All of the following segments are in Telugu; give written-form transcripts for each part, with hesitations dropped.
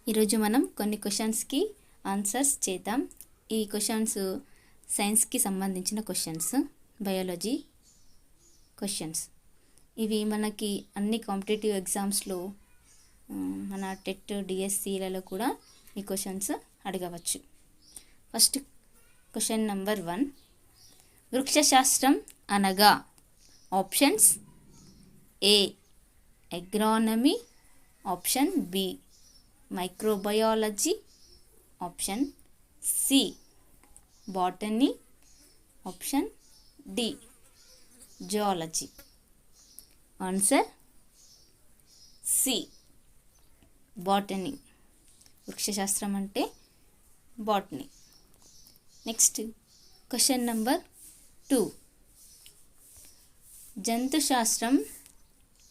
ఈరోజు మనం కొన్ని క్వశ్చన్స్కి ఆన్సర్స్ చేద్దాం. ఈ క్వశ్చన్స్ సైన్స్కి సంబంధించిన క్వశ్చన్స్, బయాలజీ క్వశ్చన్స్. ఇవి మనకి అన్ని కాంపిటేటివ్ ఎగ్జామ్స్లో, మన టెట్, డిఎస్సిలలో కూడా ఈ క్వశ్చన్స్ అడగవచ్చు. First question number 1. వృక్షశాస్త్రం అనగా options: A agronomy, option B microbiology, option C botany, option D zoology. Answer C botany. వృక్షశాస్త్రం అంటే బాటనీ. Next question number 2. జంతుశాస్త్రం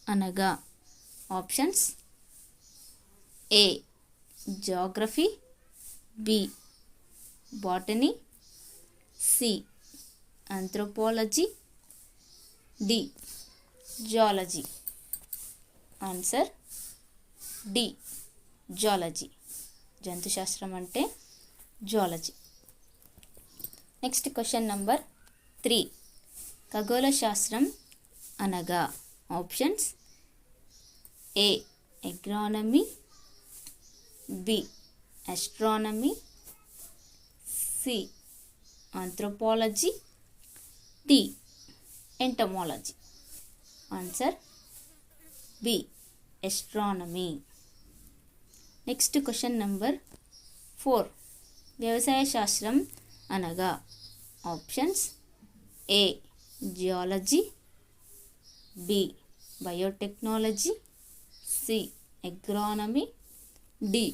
అనగా options: A geography, B botany, C anthropology, D zoology. Answer D zoology. జంతుశాస్త్రం అంటే జువాలజీ. Next question number 3. ఖగోళ శాస్త్రం అనగా options: A agronomy, B astronomy, C anthropology, D entomology. Answer B astronomy. Next question number 4. వ్యవసాయ శాస్త్రం అనగా ఆప్షన్స్: ఏ geology, B biotechnology, C agronomy, D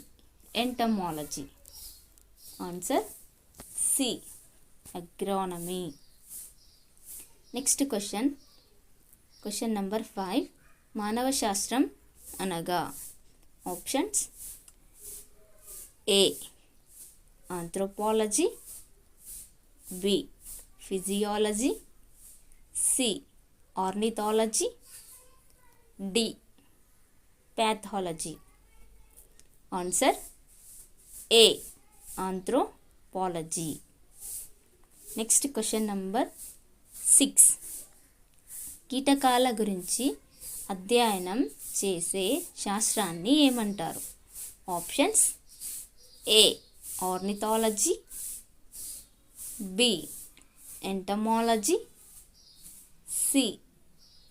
entomology. Answer C agronomy. Next question number 5. మానవ శాస్త్రం అనగా options: A anthropology, B physiology, C ornithology, D pathology. Answer A anthropology. Next question number 6. కీటకాల గురించి అధ్యయనం చేసే శాస్త్రాన్ని ఏమంటారు? Options: A ornithology, B entomology, C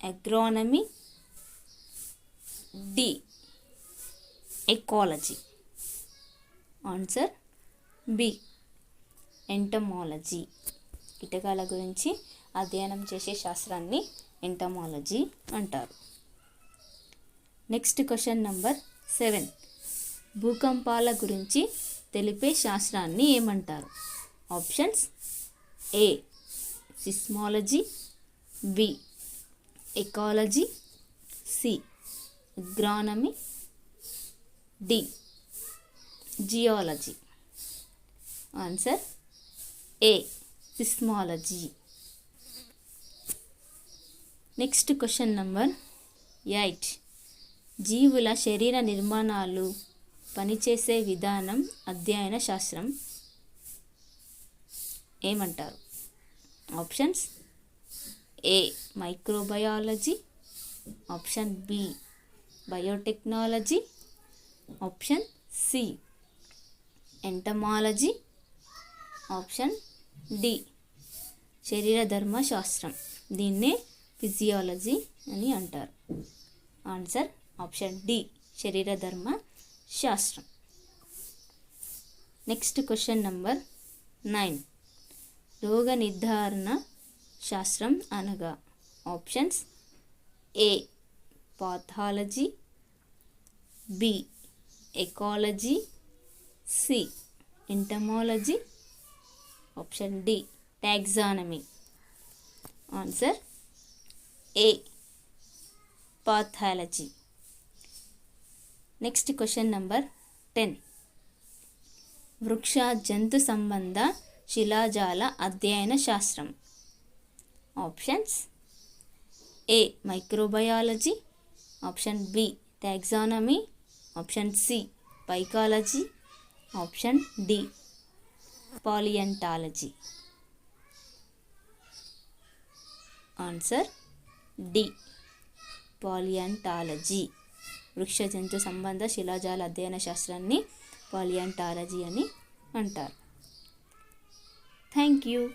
agronomy, D ecology. Answer B entomology. కీటకాల గురించి అధ్యయనం చేసే శాస్త్రాన్ని ఎంటమాలజీ అంటారు. Next question number 7. భూకంపాల గురించి తెలిపే శాస్త్రాన్ని ఏమంటారు? Options: A seismology, B ecology, C agronomy, D geology. Answer A seismology. Next question number 8. జీవుల శరీర నిర్మాణాలు, పనిచేసే విధానం అధ్యయన శాస్త్రం ఏమంటారు? Options: A microbiology, option B biotechnology, option C entomology, option D శరీరధర్మ శాస్త్రం. దీన్నే ఫిజియాలజీ అని అంటారు. ఆన్సర్ ఆప్షన్ డి శరీరధర్మ శాస్త్రం. Next question number 9. రోగ నిర్ధారణ శాస్త్రం అనగా options: A pathology, B ecology, C entomology, option D taxonomy. Answer A pathology. Next question number 10. వృక్ష జంతు సంబంధ శిలాజాల అధ్యయన శాస్త్రం. Options: A microbiology, option B taxonomy, option C psychology, option D palaeontology. Answer D palaeontology. వృక్ష జంతు సంబంధ శిలాజాల అధ్యయన శాస్త్రాన్ని పాలియంటాలజీ అని అంటారు. Thank you.